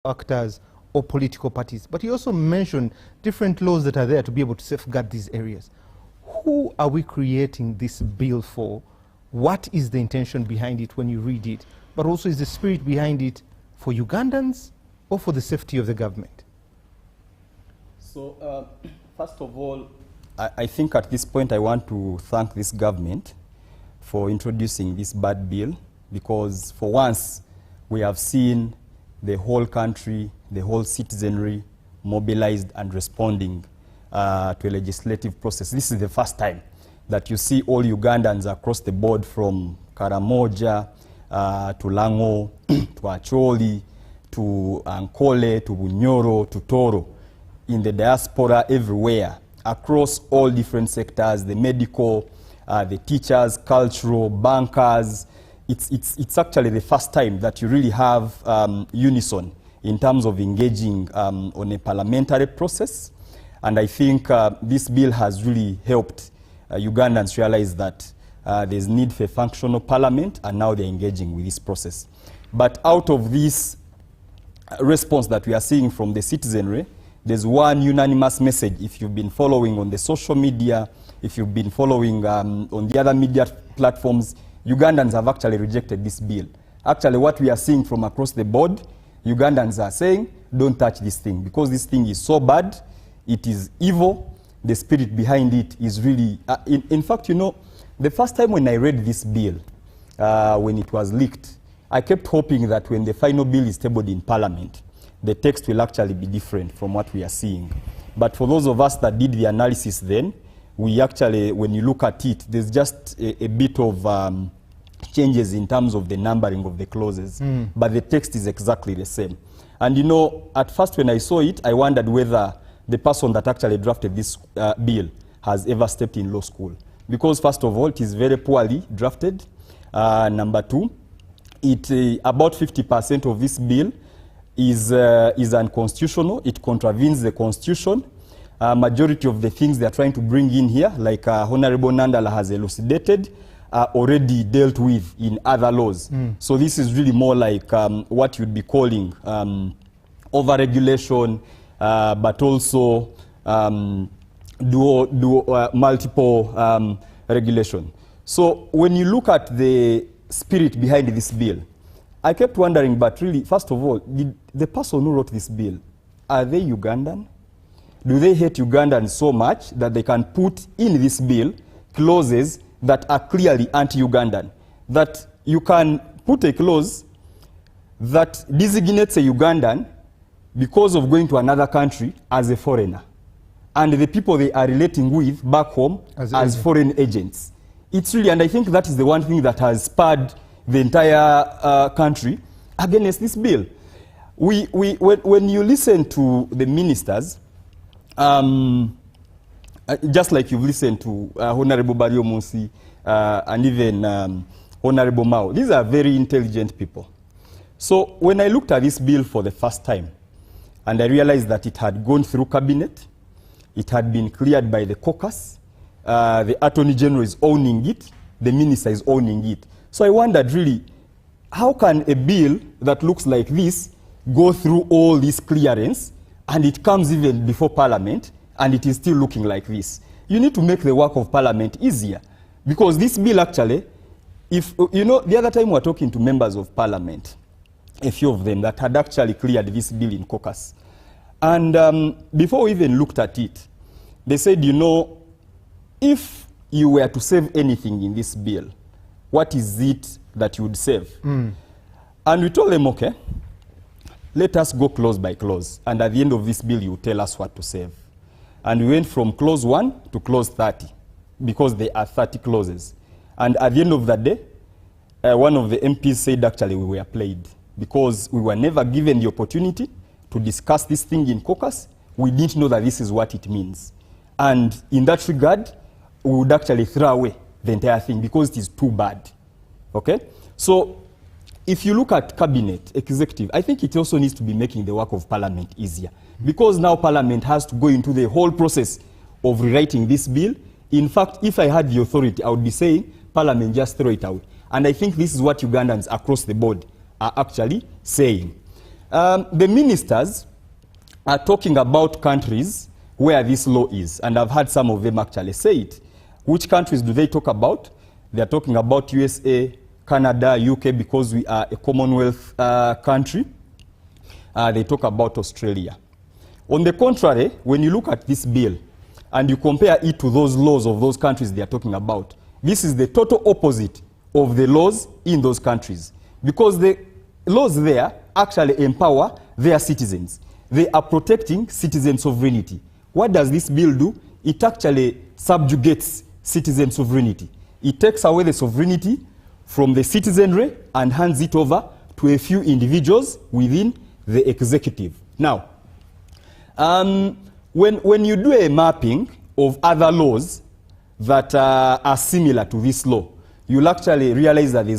actors or political parties. But you also mentioned different laws that are there to be able to safeguard these areas. Who are we creating this bill for? What is the intention behind it when you read it? But also, is the spirit behind it for Ugandans or for the safety of the government? So, first of all, I think at this point I want to thank this government for introducing this bad bill, because for once we have seen the whole country, the whole citizenry mobilized and responding to a legislative process. This is the first time that you see all Ugandans across the board, from Karamoja to Lango, to Acholi, to Ankole, to Bunyoro, to Toro, in the diaspora everywhere, across all different sectors, the medical, the teachers, cultural, bankers. It's actually the first time that you really have unison in terms of engaging on a parliamentary process. And I think this bill has really helped Ugandans realize that there's need for a functional parliament, and now they're engaging with this process. But out of this response that we are seeing from the citizenry, there's one unanimous message. If you've been following on the social media, if you've been following on the other media platforms, Ugandans have actually rejected this bill. Actually, what we are seeing from across the board, Ugandans are saying, don't touch this thing, because this thing is so bad, it is evil, the spirit behind it is really... in fact, you know, the first time when I read this bill, when it was leaked, I kept hoping that when the final bill is tabled in Parliament, the text will actually be different from what we are seeing. But for those of us that did the analysis then, we actually, when you look at it, there's just a bit of changes in terms of the numbering of the clauses, but the text is exactly the same. And you know, at first when I saw it, I wondered whether the person that actually drafted this bill has ever stepped in law school. Because first of all, it is very poorly drafted. Number two, about 50% of this bill is unconstitutional. It contravenes the Constitution. Majority of the things they are trying to bring in here, like Honorable Nandala has elucidated, are already dealt with in other laws. So this is really more like what you'd be calling over-regulation, but also multiple regulation. So when you look at the spirit behind this bill, I kept wondering, but really, first of all, did the person who wrote this bill, are they Ugandan? Do they hate Ugandans so much that they can put in this bill clauses that are clearly anti-Ugandan? That you can put a clause that designates a Ugandan because of going to another country as a foreigner, and the people they are relating with back home as foreign agents. It's really, and I think that is the one thing that has spurred the entire country against this bill. When you listen to the ministers, just like you've listened to Honorable Barrio Munsi and even Honorable Mao, these are very intelligent people. So when I looked at this bill for the first time, and I realized that it had gone through cabinet, it had been cleared by the caucus, the Attorney General is owning it, the minister is owning it. So I wondered really, how can a bill that looks like this go through all this clearance, and it comes even before Parliament, and it is still looking like this? You need to make the work of Parliament easier, because this bill actually, if you know, the other time we were talking to members of Parliament, a few of them that had actually cleared this bill in caucus, and before we even looked at it, they said, you know, if you were to save anything in this bill, what is it that you would save? And we told them, okay, let us go clause by clause, and at the end of this bill you tell us what to save. And we went from clause 1 to clause 30, because there are 30 clauses. And at the end of that day, one of the MPs said actually we were played, because we were never given the opportunity to discuss this thing in caucus. We didn't know that this is what it means. And in that regard, we would actually throw away the entire thing because it is too bad. Okay? So if you look at cabinet, executive, I think it also needs to be making the work of Parliament easier, because now Parliament has to go into the whole process of rewriting this bill. In fact, if I had the authority, I would be saying, Parliament, just throw it away. And I think this is what Ugandans across the board are actually saying. The ministers are talking about countries where this law is, and I've heard some of them actually say it. Which countries do they talk about? They're talking about USA, Canada, UK, because we are a Commonwealth country. They talk about Australia. On the contrary, when you look at this bill and you compare it to those laws of those countries they are talking about, this is the total opposite of the laws in those countries, because the laws there actually empower their citizens. They are protecting citizen sovereignty. What does this bill do? It actually subjugates citizen sovereignty. It takes away the sovereignty from the citizenry and hands it over to a few individuals within the executive. Now, when you do a mapping of other laws that are similar to this law, you'll actually realize that there's